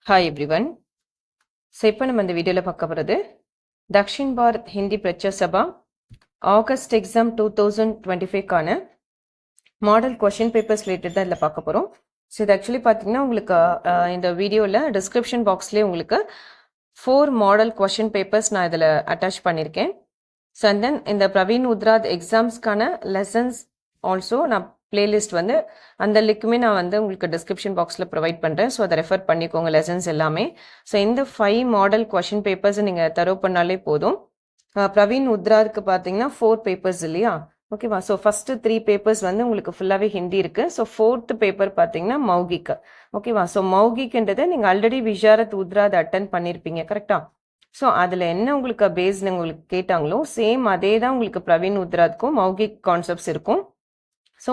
Hi everyone. So இப்போ நம்ம இந்த வீடியோவில் பார்க்க போகிறது தக்ஷின் பாரத் ஹிந்தி பிரச்சா சபா ஆகஸ்ட் எக்ஸாம் 2025க்கான மாடல் கொஷின் பேப்பர்ஸ் ரிலேட்டட் தான் இதில் பார்க்க போகிறோம். ஸோ இது ஆக்சுவலி பார்த்தீங்கன்னா உங்களுக்கு இந்த வீடியோவில் டிஸ்கிரிப்ஷன் பாக்ஸ்லேயே உங்களுக்கு 4 மாடல் கொஷின் பேப்பர்ஸ் நான் இதில் அட்டாச் பண்ணியிருக்கேன். ஸோ அண்ட் தென் இந்த பிரவீன் உத்ராத் எக்ஸாம்ஸ்க்கான லெசன்ஸ் ஆல்சோ நான் பிளேலிஸ்ட் வந்து அந்த லிங்க்குமே நான் வந்து உங்களுக்கு டிஸ்கிரிப்ஷன் பாக்ஸில் ப்ரொவைட் பண்ணுறேன். ஸோ அதை ரெஃபர் பண்ணிக்கோங்க லெசன்ஸ் எல்லாமே. ஸோ இந்த 5 மாடல் கொஷின் பேப்பர்ஸ் நீங்கள் தரவு பண்ணாலே போதும். பிரவீன் உத்ராத்துக்கு பார்த்தீங்கன்னா 4 பேப்பர்ஸ் இல்லையா, ஓகேவா. ஸோ ஃபஸ்ட்டு 3 பேப்பர்ஸ் வந்து உங்களுக்கு ஃபுல்லாகவே ஹிந்தி இருக்குது. ஸோ 4th பேப்பர் பார்த்தீங்கன்னா மௌகிக், ஓகேவா. ஸோ மௌகிக்ன்றதை நீங்கள் ஆல்ரெடி விஷாரத் உத்ராத் அட்டன் பண்ணியிருப்பீங்க கரெக்டாக. ஸோ அதில் என்ன உங்களுக்கு பேஸ்டு உங்களுக்கு கேட்டாங்களோ சேம் அதே தான் உங்களுக்கு பிரவீன் உத்ராத்க்கும் மௌகிக் கான்செப்ட்ஸ் இருக்கும். ஸோ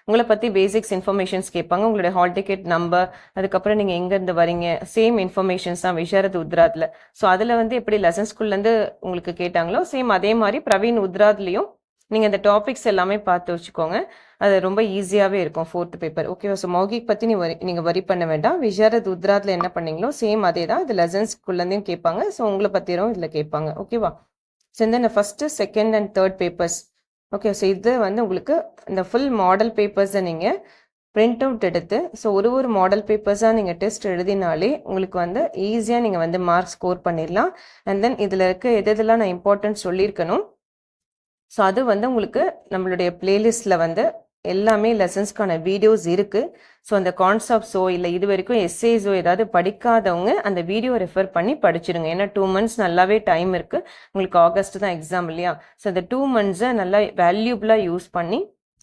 உங்களை பற்றி பேசிக்ஸ் இன்ஃபர்மேஷன்ஸ் கேட்பாங்க, உங்களுடைய ஹால் டிக்கெட் நம்பர், அதுக்கப்புறம் நீங்கள் எங்கேருந்து வரீங்க, சேம் இன்ஃபர்மேஷன்ஸ் தான் விஷாரத் உத்ராத்தில். ஸோ அதில் வந்து எப்படி லெசன் ஸ்கூல்லேருந்து உங்களுக்கு கேட்டாங்களோ சேம் அதே மாதிரி பிரவீன் உத்ராத்லேயும் நீங்கள் இந்த டாபிக்ஸ் எல்லாமே பார்த்து வச்சுக்கோங்க. அது ரொம்ப ஈஸியாகவே இருக்கும் 4th பேப்பர், ஓகேவா. ஸோ மௌகிக் பற்றி நீங்கள் வரி பண்ண வேண்டாம். விஷாரத் உத்ராத்தில் என்ன பண்ணீங்களோ சேம் அதே தான் இது லெசன் ஸ்கூல்லேருந்தையும் கேட்பாங்க. ஸோ உங்களை பற்றியும் இதில் கேட்பாங்க, ஓகேவா. ஸோ இந்த first 2nd and 3rd papers, okay. So இது வந்து உங்களுக்கு இந்த ஃபுல் மாடல் பேப்பர்ஸை நீங்கள் பிரிண்ட் அவுட் எடுத்து ஸோ ஒரு மாடல் பேப்பர்ஸாக நீங்கள் டெஸ்ட் எழுதினாலே உங்களுக்கு வந்து ஈஸியாக நீங்கள் வந்து மார்க் ஸ்கோர் பண்ணிடலாம். அண்ட் தென் இதில் இருக்க எதெல்லாம் நான் இம்பார்ட்டன்ட் சொல்லியிருக்கணும். ஸோ அது வந்து உங்களுக்கு நம்மளுடைய பிளேலிஸ்டில் வந்து எல்லாமே லெசன்ஸ்க்கான வீடியோஸ் இருக்குது. ஸோ அந்த கான்செப்ட்ஸோ இல்லை இது வரைக்கும் எஸ்ஏஸோ ஏதாவது படிக்காதவங்க அந்த வீடியோ ரெஃபர் பண்ணி படிச்சிடுங்க. ஏன்னா 2 months நல்லாவே டைம் இருக்குது. உங்களுக்கு ஆகஸ்ட் தான் எக்ஸாம் இல்லையா. ஸோ அந்த 2 months நல்லா வேல்யூபிளாக யூஸ் பண்ணி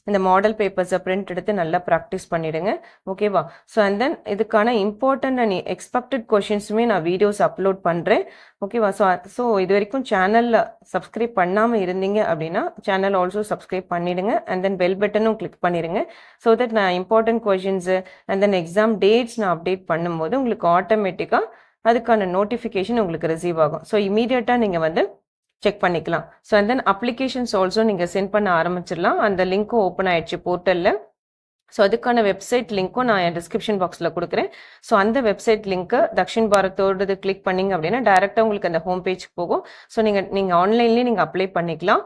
இந்த மாடல் பேப்பர்ஸை பிரிண்ட் எடுத்து நல்லா ப்ராக்டிஸ் பண்ணிவிடுங்க, ஓகேவா. ஸோ அண்ட் தென் இதுக்கான இம்பார்ட்டன்ட் அண்ட் எக்ஸ்பெக்டட் கொஷின்ஸுமே நான் வீடியோஸ் அப்லோட் பண்ணுறேன், ஓகேவா. ஸோ இது வரைக்கும் சேனலில் சப்ஸ்கிரைப் பண்ணாமல் இருந்தீங்க அப்படின்னா சேனல் ஆல்சோ சப்ஸ்கிரைப் பண்ணிவிடுங்க. அண்ட் தென் பெல் பட்டனும் கிளிக் பண்ணிடுங்க. ஸோ தட் நான் important questions and then exam dates நான் அப்டேட் பண்ணும்போது உங்களுக்கு ஆட்டோமேட்டிக்காக அதுக்கான நோட்டிஃபிகேஷன் உங்களுக்கு ரிசீவ் ஆகும். ஸோ இமீடியட்டாக நீங்கள் வந்து செக் பண்ணிக்கலாம். So and then applications also நீங்கள் சென்ட் பண்ண ஆரம்பிச்சிடலாம். அந்த லிங்க்கும் ஓப்பன் ஆயிடுச்சு போர்ட்டலில். ஸோ அதுக்கான வெப்சைட் லிங்க்கும் நான் என் டிஸ்கிரிப்ஷன் பாக்ஸில் கொடுக்குறேன். ஸோ அந்த வெப்சைட் லிங்க்கு தக்ஷின் பாரத்தோடது கிளிக் பண்ணிங்க அப்படின்னா டேரெக்டாக உங்களுக்கு அந்த ஹோம் பேஜ்க்கு போகும். ஸோ நீங்கள் ஆன்லைன்லேயே நீங்கள் அப்ளை பண்ணிக்கலாம்.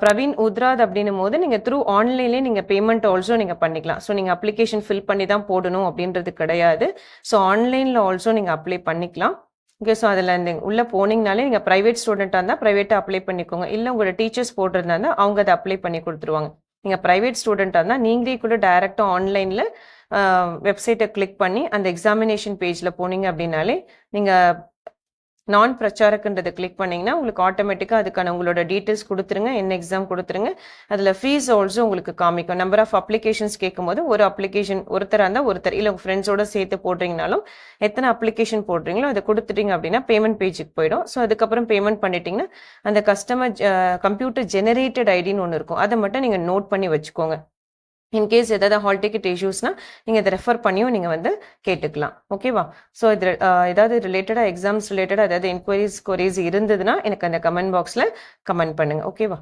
பிரவீன் உத்ராத் அப்படின்னும் போது நீங்கள் த்ரூ ஆன்லைன்லேயே நீங்கள் பேமெண்ட் ஆல்சோ நீங்கள் பண்ணிக்கலாம். ஸோ நீங்கள் அப்ளிகேஷன் ஃபில் பண்ணி தான் போடணும் அப்படின்றது கிடையாது. ஸோ ஆன்லைனில் ஆல்சோ நீங்கள் அப்ளை பண்ணிக்கலாம், ஓகே. ஸோ அதில் உள்ளே போனீங்கனாலே நீங்கள் ப்ரைவேட் ஸ்டூடெண்ட்டாக இருந்தால் ப்ரைவேட்டாக அப்ளை பண்ணிக்கோங்க. இல்லை உங்களோட டீச்சர்ஸ் போடுறதா இருந்தால் அவங்க அதை அப்ளை பண்ணி கொடுத்துருவாங்க. நீங்கள் ப்ரைவேட் ஸ்டூடெண்ட்டாக இருந்தால் நீங்களே கூட டைரெக்டாக ஆன்லைனில் வெப்சைட்டை கிளிக் பண்ணி அந்த எக்ஸாமினேஷன் பேஜில் போனீங்க அப்படின்னாலே நீங்கள் நான் பிரச்சாரக்குன்றதை கிளிக் பண்ணிங்கன்னா உங்களுக்கு ஆட்டோமேட்டிக்காக அதுக்கான உங்களோட டீட்டெயில்ஸ் கொடுத்துருங்க, என்ன எக்ஸாம் கொடுத்துருங்க. அதில் ஃபீஸ் ஆல்சோ உங்களுக்கு காமிக்கும். நம்பர் ஆஃப் அப்ளிகேஷன்ஸ் கேட்கும்போது ஒரு அப்ளிகேஷன் ஒருத்தராக இருந்தால் ஒருத்தர், இல்லை உங்கள் ஃப்ரெண்ட்ஸோட சேர்த்து போடுறீங்கனாலும் எத்தனை அப்ளிகேஷன் போடுறீங்களோ அதை கொடுத்துட்டீங்க அப்படின்னா பேமெண்ட் பேஜுக்கு போயிடும். ஸோ அதுக்கப்புறம் பேமெண்ட் பண்ணிட்டீங்கன்னா அந்த கஸ்டமர் கம்ப்யூட்டர் ஜெனரேட்டட் ஐடின்னு ஒன்று இருக்கும், அதை மட்டும் நீங்கள் நோட் பண்ணி வச்சுக்கோங்க. இன்கேஸ் ஏதாவது ஹால் டிக்கெட் இஷ்யூஸ்னால் நீங்கள் இதை ரெஃபர் பண்ணியும் நீங்கள் வந்து கேட்டுக்கலாம், ஓகேவா. ஸோ இது ஏதாவது ரிலேட்டடாக எக்ஸாம்ஸ் ரிலேட்டடாக ஏதாவது என்கொயரிஸ் கொரீஸ் இருந்ததுன்னா எனக்கு அந்த கமெண்ட் பாக்ஸில் கமெண்ட் பண்ணுங்கள், ஓகேவா.